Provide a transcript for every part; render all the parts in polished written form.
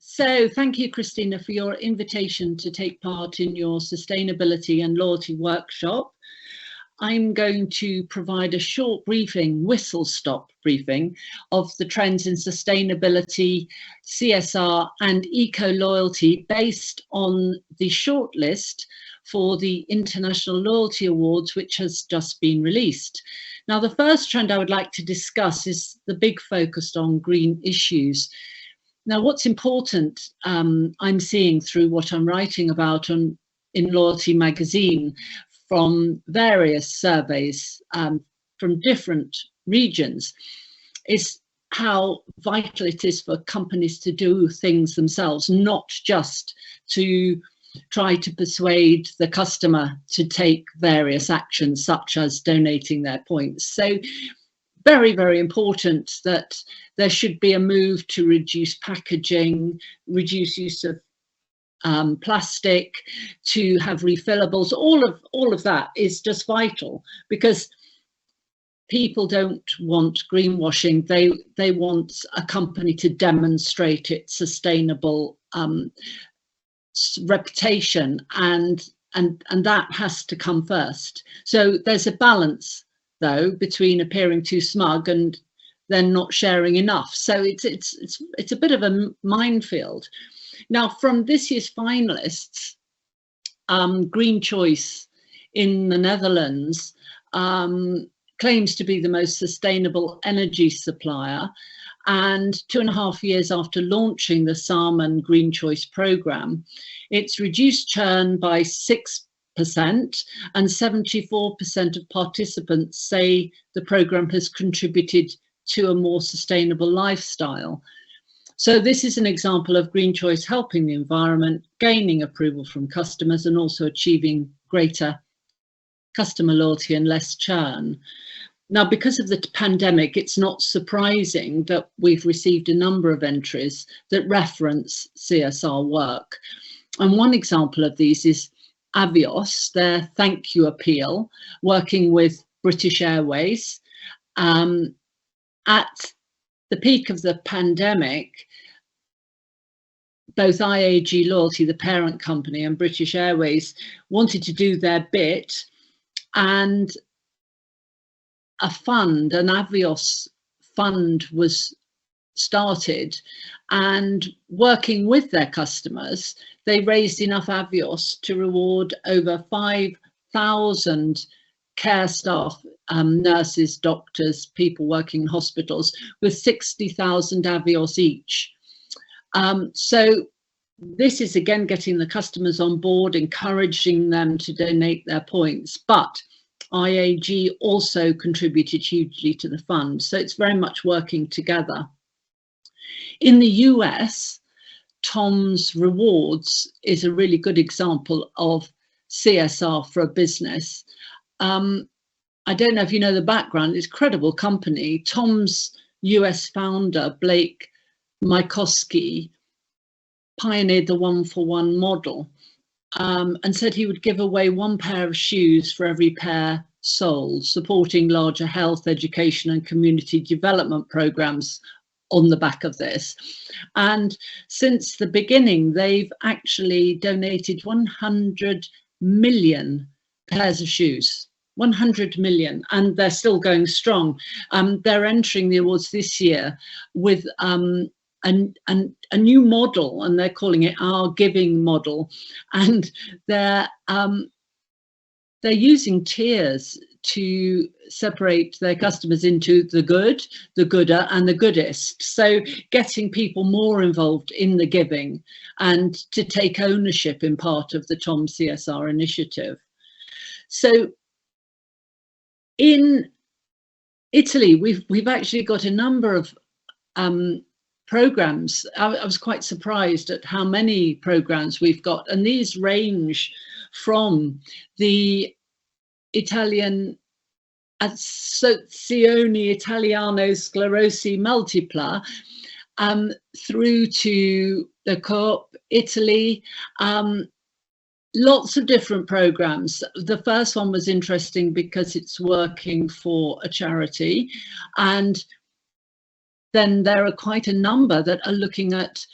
So thank you, Christina, for your invitation to take part in your sustainability and loyalty workshop. I'm going to provide a short briefing, whistle-stop briefing, of the trends in sustainability, CSR and eco-loyalty based on the shortlist for the International Loyalty Awards, which has just been released. Now, the first trend I would like to discuss is the big focus on green issues. Now, what's important I'm seeing through what I'm writing about in Loyalty magazine from various surveys from different regions is how vital it is for companies to do things themselves, not just to try to persuade the customer to take various actions such as donating their points. So very, very important that there should be a move to reduce packaging, reduce use of plastic, to have refillables. All of that is just vital, because people don't want greenwashing. They want a company to demonstrate its sustainable reputation, and that has to come first. So there's a balance, though, between appearing too smug and then not sharing enough. So it's a bit of a minefield. Now, from this year's finalists, Green Choice in the Netherlands claims to be the most sustainable energy supplier, and 2.5 years after launching the Salmon Green Choice programme, it's reduced churn by 6%, and 74% of participants say the programme has contributed to a more sustainable lifestyle. So this is an example of Green Choice helping the environment, gaining approval from customers, and also achieving greater customer loyalty and less churn. Now, because of the pandemic, it's not surprising that we've received a number of entries that reference CSR work. And one example of these is Avios, their thank you appeal, working with British Airways. At the peak of the pandemic, both IAG Loyalty, the parent company, and British Airways wanted to do their bit, and a fund, an Avios fund, was started, and working with their customers, they raised enough Avios to reward over 5,000 care staff, nurses, doctors, people working in hospitals, with 60,000 Avios each. So this is again getting the customers on board, encouraging them to donate their points, but IAG also contributed hugely to the fund. So it's very much working together. In the US, Tom's Rewards is a really good example of CSR for a business. I don't know if you know the background. It's a credible company. Tom's US founder, Blake Mycoskie, pioneered the 1-for-1 model, and said he would give away 1 pair of shoes for every pair sold, supporting larger health, education and community development programs on the back of this. And since the beginning, they've actually donated 100 million pairs of shoes. 100 million, and they're still going strong. They're entering the awards this year with a new model, and they're calling it Our Giving Model, and they're using tiers to separate their customers into the good, the gooder, and the goodest. So getting people more involved in the giving and to take ownership in part of the Tom CSR initiative. So in Italy, we've actually got a number of programs. I was quite surprised at how many programs we've got, and these range from the Italian Associazione Italiano Sclerosi Multipla through to the Coop Italy. Lots of different programs. The first one was interesting because it's working for a charity, and then there are quite a number that are looking at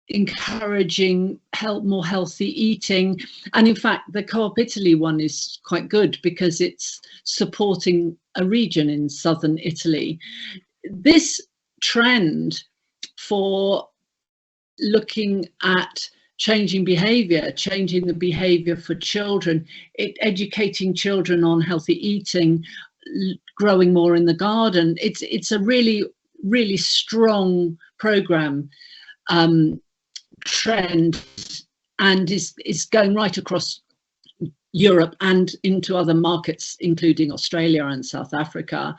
encouraging more healthy eating. And in fact, the Co-op Italy one is quite good because it's supporting a region in southern Italy. This trend for looking at changing the behavior for children, educating children on healthy eating, growing more in the garden, it's a really, really strong program trend, and is going right across Europe and into other markets, including Australia and South Africa.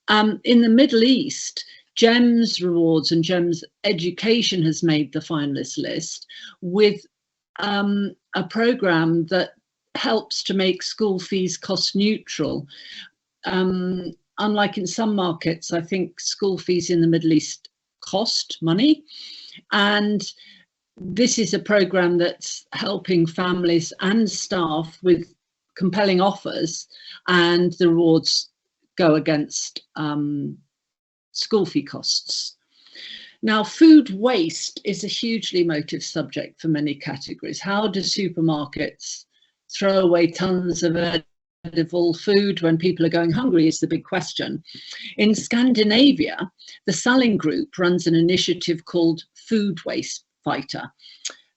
In the Middle East, GEMS Rewards and GEMS Education has made the finalist list with a program that helps to make school fees cost neutral. Unlike in some markets, I think school fees in the Middle East cost money, and this is a program that's helping families and staff with compelling offers, and the rewards go against school fee costs. Now, food waste is a hugely emotive subject for many categories. How do supermarkets throw away tons of edible food when people are going hungry is the big question. In Scandinavia, the Salling Group runs an initiative called Food Waste Fighter.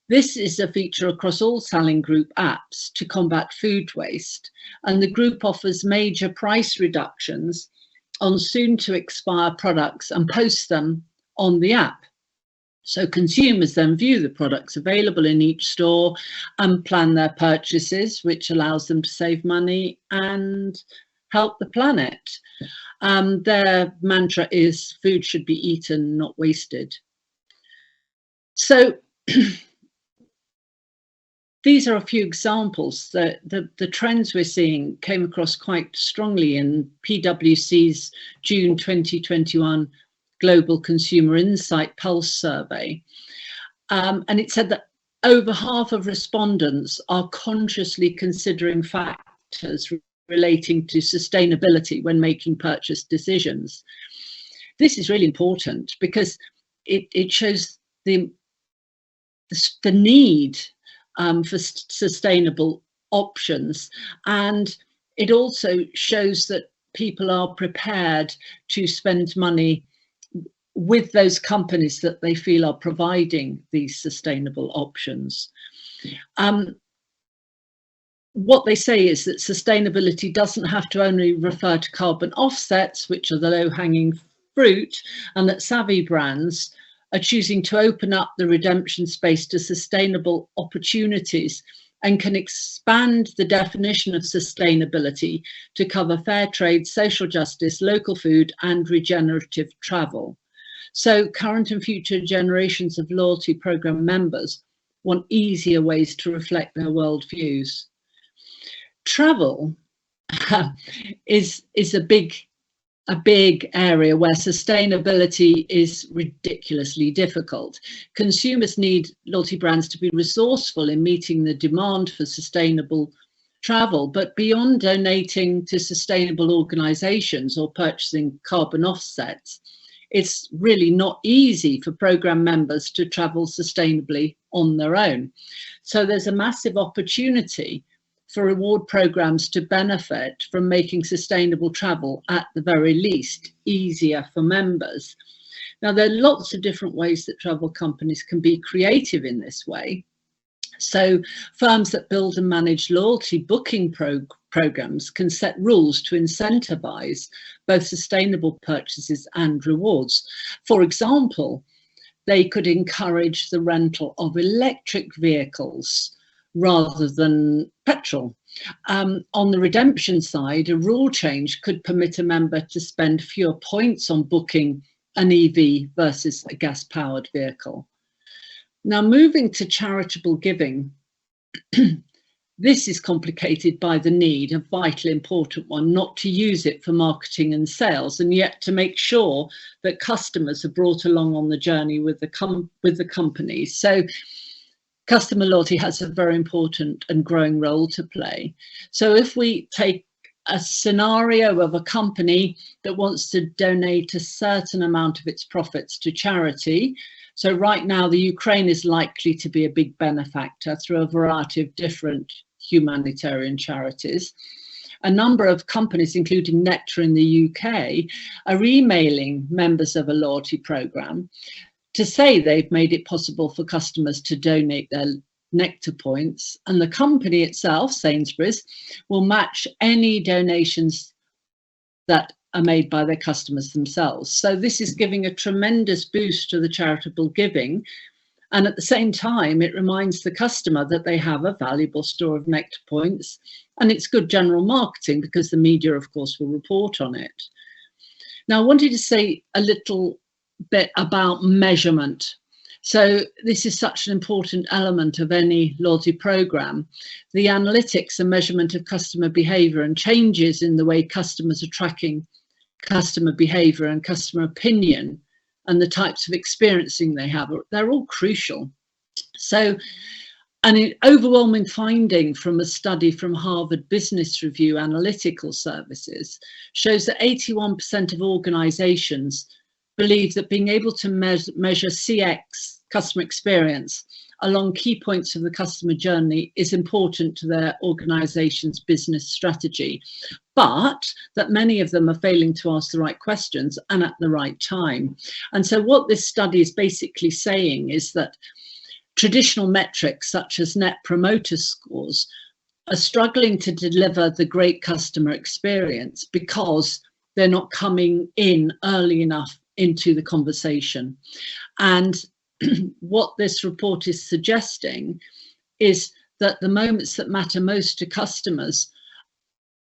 This is a feature across all Salling Group apps to combat food waste, and the group offers major price reductions on soon to expire products and posts them on the app. So consumers then view the products available in each store and plan their purchases, which allows them to save money and help the planet. Their mantra is food should be eaten, not wasted. So these are a few examples that the trends we're seeing came across quite strongly in PwC's June 2021 Global Consumer Insight Pulse survey. And it said that over half of respondents are consciously considering factors relating to sustainability when making purchase decisions. This is really important because it shows the need for sustainable options, and it also shows that people are prepared to spend money with those companies that they feel are providing these sustainable options. What they say is that sustainability doesn't have to only refer to carbon offsets, which are the low-hanging fruit, and that savvy brands are choosing to open up the redemption space to sustainable opportunities and can expand the definition of sustainability to cover fair trade, social justice, local food, and regenerative travel. So current and future generations of loyalty program members want easier ways to reflect their worldviews. Travel is a big area where sustainability is ridiculously difficult. Consumers need loyalty brands to be resourceful in meeting the demand for sustainable travel, but beyond donating to sustainable organizations or purchasing carbon offsets, it's really not easy for program members to travel sustainably on their own. So there's a massive opportunity for reward programs to benefit from making sustainable travel, at the very least, easier for members. Now, there are lots of different ways that travel companies can be creative in this way. So firms that build and manage loyalty booking programs can set rules to incentivize both sustainable purchases and rewards. For example, they could encourage the rental of electric vehicles rather than petrol. On the redemption side, a rule change could permit a member to spend fewer points on booking an EV versus a gas-powered vehicle. Now, moving to charitable giving, this is complicated by the need, a vital important one, not to use it for marketing and sales, and yet to make sure that customers are brought along on the journey with the company. So customer loyalty has a very important and growing role to play. So if we take a scenario of a company that wants to donate a certain amount of its profits to charity, So right now, the Ukraine is likely to be a big benefactor through a variety of different humanitarian charities. A number of companies, including Nectar in the UK, are emailing members of a loyalty programme to say they've made it possible for customers to donate their Nectar points, and the company itself, Sainsbury's, will match any donations that are made by their customers themselves. So this is giving a tremendous boost to the charitable giving, and at the same time it reminds the customer that they have a valuable store of Nectar points, and it's good general marketing because the media, of course, will report on it. Now, I wanted to say a little bit about measurement. So this is such an important element of any loyalty program. The analytics and measurement of customer behavior and changes in the way customers are tracking customer behavior and customer opinion and the types of experiencing they have, they're all crucial. So an overwhelming finding from a study from Harvard Business Review Analytical Services shows that 81% of organizations believe that being able to measure CX, customer experience, along key points of the customer journey is important to their organization's business strategy, but that many of them are failing to ask the right questions and at the right time. And so what this study is basically saying is that traditional metrics such as net promoter scores are struggling to deliver the great customer experience because they're not coming in early enough into the conversation. And what this report is suggesting is that the moments that matter most to customers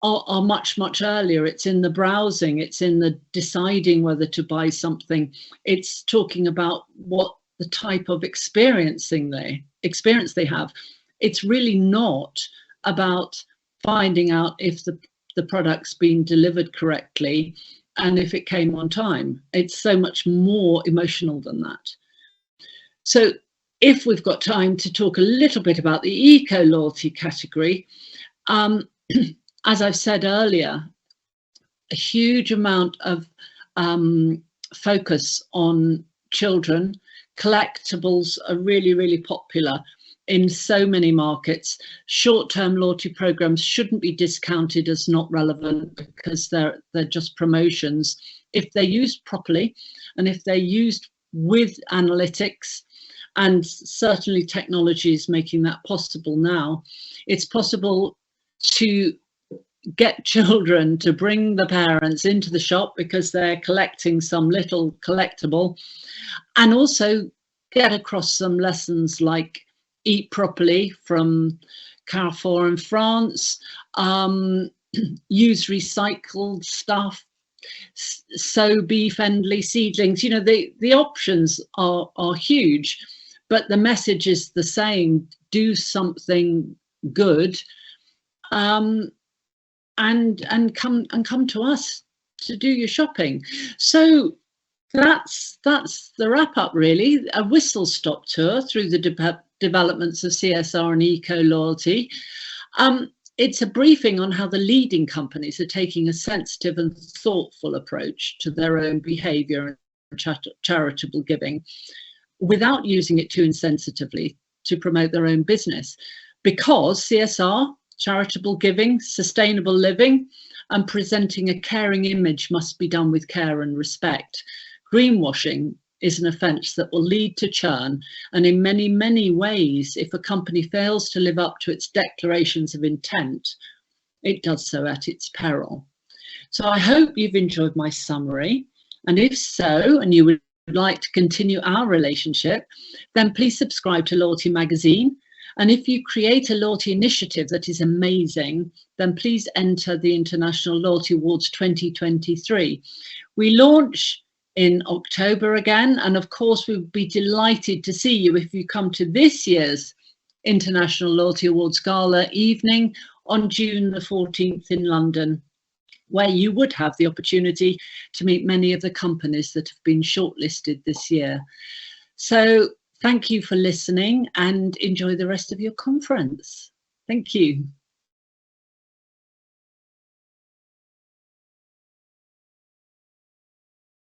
are much, much earlier. It's in the browsing, it's in the deciding whether to buy something. It's talking about what the type of experience they have. It's really not about finding out if the product's been delivered correctly and if it came on time. It's so much more emotional than that. So if we've got time to talk a little bit about the eco-loyalty category, as I've said earlier, a huge amount of focus on children. Collectibles are really, really popular in so many markets. Short-term loyalty programs shouldn't be discounted as not relevant because they're just promotions. If they're used properly and if they're used with analytics, and certainly technology is making that possible now, it's possible to get children to bring the parents into the shop because they're collecting some little collectible, and also get across some lessons like eat properly from Carrefour in France, use recycled stuff, sow bee-friendly seedlings. You know, the options are huge, but the message is the same: do something good, and come to us to do your shopping. So that's the wrap up, really. A whistle-stop tour through the developments of CSR and eco-loyalty. It's a briefing on how the leading companies are taking a sensitive and thoughtful approach to their own behaviour and charitable giving, without using it too insensitively to promote their own business. Because CSR, charitable giving, sustainable living, and presenting a caring image must be done with care and respect. Greenwashing is an offence that will lead to churn, and in many, many ways, if a company fails to live up to its declarations of intent, it does so at its peril. So I hope you've enjoyed my summary, and if so, and you would like to continue our relationship, then please subscribe to Loyalty Magazine. And if you create a loyalty initiative that is amazing, then please enter the International Loyalty Awards 2023. We launch in October again, and of course we would be delighted to see you if you come to this year's International Loyalty Awards Gala evening on June the 14th in London, where you would have the opportunity to meet many of the companies that have been shortlisted this year. So thank you for listening and enjoy the rest of your conference. Thank you.